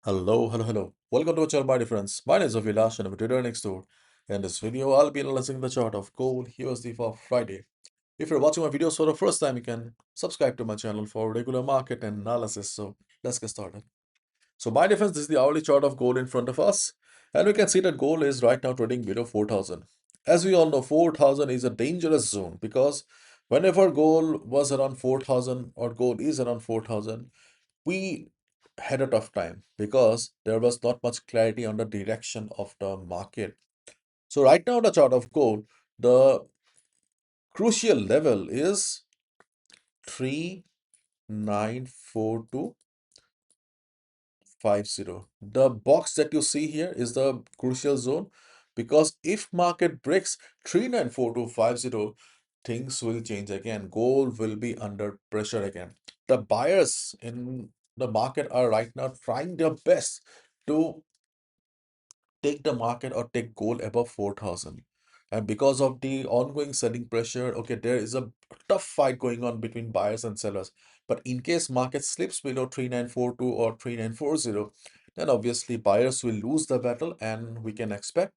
Hello. Welcome to our channel, my dear friends. My name is ABHILASH and I'm a trader next door. In this video, I'll be analyzing the chart of gold USD for Friday. If you're watching my videos for the first time, you can subscribe to my channel for regular market analysis. So let's get started. So my dear friends, this is the hourly chart of gold in front of us. And we can see that gold is right now trading below 4,000. As we all know, 4,000 is a dangerous zone because whenever gold was around 4,000 or gold is around 4,000, we had a tough time because there was not much clarity on the direction of the market. So right now, the chart of gold, the crucial level is 394250. The box that you see here is the crucial zone because if market breaks 394250, things will change again. Gold will be under pressure again. The buyers in the market are right now trying their best to take the market or take gold above 4,000. And because of the ongoing selling pressure, okay, there is a tough fight going on between buyers and sellers. But in case market slips below 3942 or 3940, then obviously buyers will lose the battle and we can expect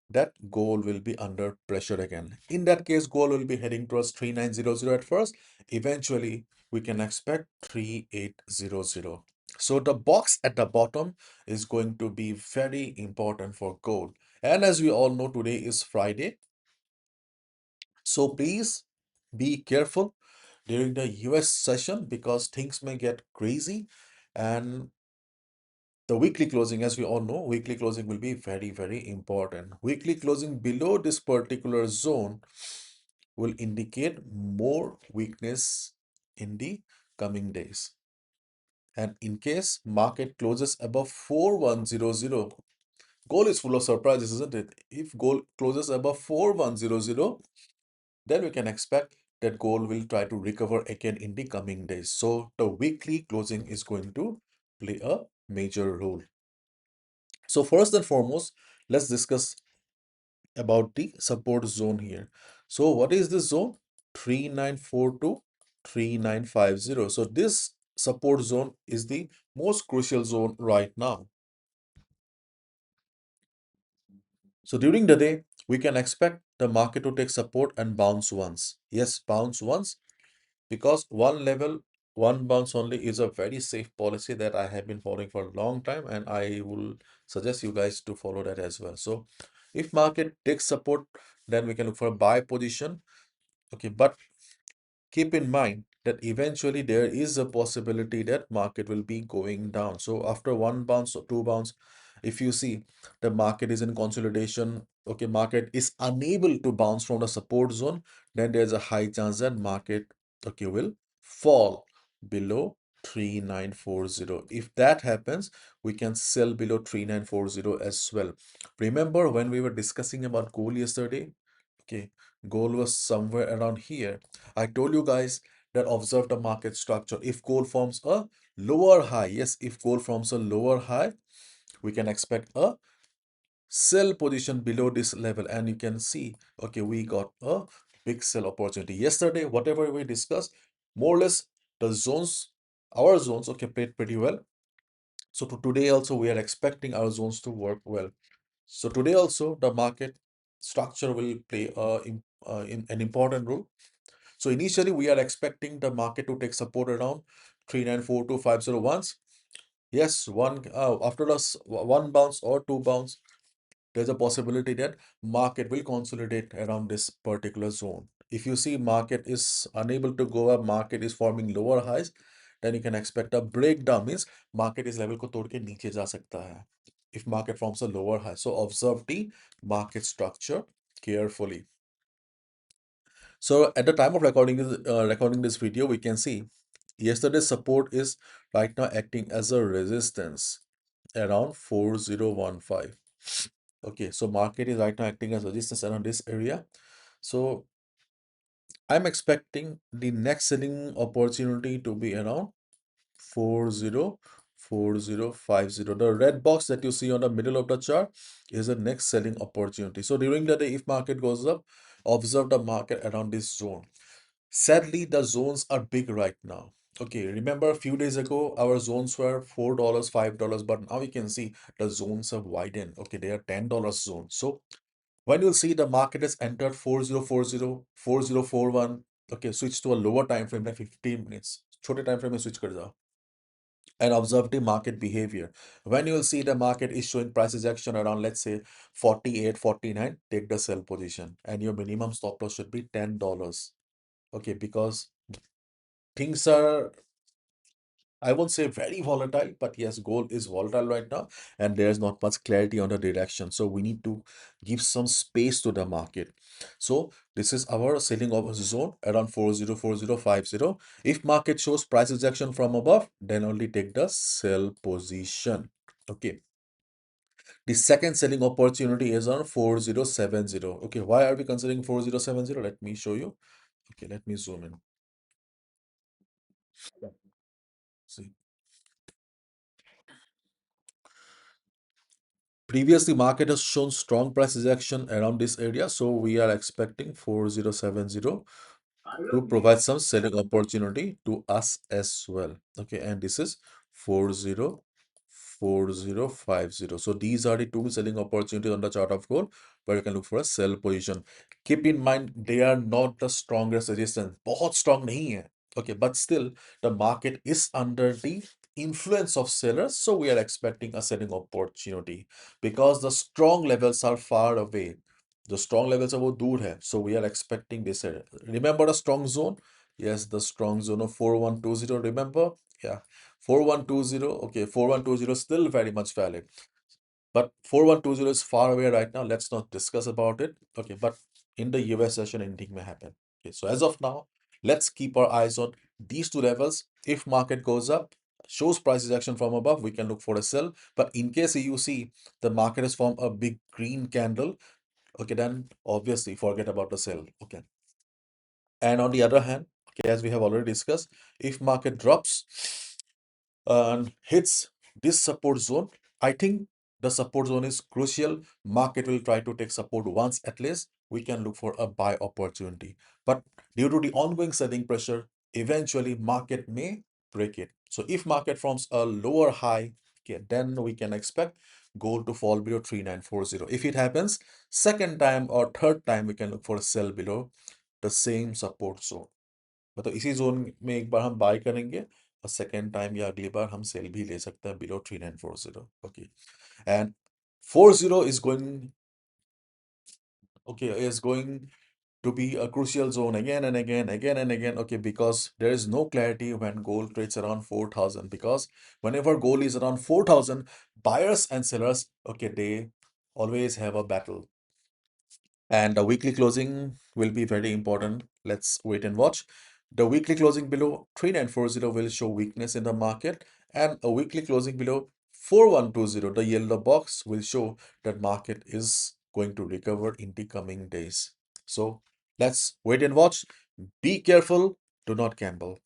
that gold will be under pressure again. In that case, gold will be heading towards 3900 at first. Eventually, we can expect 3800. So the box at the bottom is going to be very important for gold. And as we all know, today is Friday. So please be careful during the US session because things may get crazy. And the weekly closing, as we all know, weekly closing will be very important. Weekly closing below this particular zone will indicate more weakness in the coming days. And in case market closes above 4100, gold is full of surprises, isn't it? If gold closes above 4100, then we can expect that gold will try to recover again in the coming days. So the weekly closing is going to play a major role. So first and foremost, let's discuss about the support zone here. So what is this zone? 3942, 3950. So this support zone is the most crucial zone right now. So during the day, we can expect the market to take support and bounce once. Yes, bounce once because one level, one bounce only is a very safe policy that I have been following for a long time and I will suggest you guys to follow that as well. So if market takes support, then we can look for a buy position. Okay, but keep in mind that eventually there is a possibility that market will be going down. So after one bounce or two bounce, if you see the market is in consolidation, okay, market is unable to bounce from the support zone, then there's a high chance that market, okay, will fall below 3940. If that happens, we can sell below 3940 as well. Remember when we were discussing about gold yesterday? Okay, gold was somewhere around here. I told you guys that observe the market structure. If gold forms a lower high, yes, if gold forms a lower high, we can expect a sell position below this level. And you can see, okay, we got a big sell opportunity. Yesterday, whatever we discussed, more or less the zones, our zones, okay, played pretty well. So today also, we are expecting our zones to work well. So today also, the market structure will play in an important role. So initially, we are expecting the market to take support around 394250 Yes, one after one bounce or two bounce, there's a possibility that market will consolidate around this particular zone. If you see market is unable to go up, market is forming lower highs, then you can expect a breakdown. Means market is level को तोड़ के नीचे जा सकता है. If market forms a lower high, so observe the market structure carefully. So at the time of recording this video, we can see yesterday's support is right now acting as a resistance around 4015. Okay, so market is right now acting as resistance around this area. So I'm expecting the next selling opportunity to be around 404050. The red box that you see on the middle of the chart is the next selling opportunity. So during the day, if market goes up, observe the market around this zone. Sadly, the zones are big right now. Okay, remember a few days ago our zones were $4, $5, but now you can see the zones have widened. Okay, they are $10 zone. So when you'll see the market has entered 4040, 4041, okay, switch to a lower time frame like 15 minutes. छोटे time frame में switch कर जाओ and observe the market behavior. When you will see the market is showing prices action around, let's say 48, 49, take the sell position and your minimum stop loss should be $10. Okay, because things are, I won't say very volatile, but yes, gold is volatile right now, and there's not much clarity on the direction. So we need to give some space to the market. So this is our selling of zone around 404050. If market shows price rejection from above, then only take the sell position. Okay. The second selling opportunity is on 4070. Okay, why are we considering 4070? Let me show you. Okay, let me zoom in. See. Previously, market has shown strong price rejection around this area, so we are expecting 4070 to provide some selling opportunity to us as well. Okay, and this is 404050. So these are the two selling opportunities on the chart of gold where you can look for a sell position. Keep in mind they are not the strongest resistance. बहुत strong नहीं है. Okay, but still the market is under the influence of sellers, so we are expecting a selling opportunity because the strong levels are far away. The strong levels are वो दूर है, so we are expecting this area. Remember the strong zone? Yes, the strong zone of 4120. Remember? Yeah, 4120. Okay, 4120 is still very much valid. But 4120 is far away right now. Let's not discuss about it. Okay, but in the US session, anything may happen. Okay, so as of now, let's keep our eyes on these two levels. If market goes up, shows prices action from above, we can look for a sell. But in case you see the market has formed a big green candle, okay, then obviously forget about the sell. Okay. And on the other hand, okay, as we have already discussed, if market drops and hits this support zone, I think the support zone is crucial. Market will try to take support once at least. We can look for a buy opportunity. But due to the ongoing selling pressure, eventually market may break it. So if market forms a lower high, okay, then we can expect gold to fall below 3940. If it happens second time or third time, we can look for a sell below the same support zone. मतलब इसी zone में एक बार हम bye करेंगे और second time या अगली बार हम सेल भी ले सकते हैं below 3940. Okay and 40 is going, okay, is going to be a crucial zone again and again, again and again. Okay, because there is no clarity when gold trades around 4000, because whenever gold is around 4000, buyers and sellers, okay, they always have a battle. And the weekly closing will be very important. Let's wait and watch. The weekly closing below 3940 will show weakness in the market, and a weekly closing below 4120, the yellow box, will show that market is going to recover in the coming days. So let's wait and watch. Be careful. Do not gamble.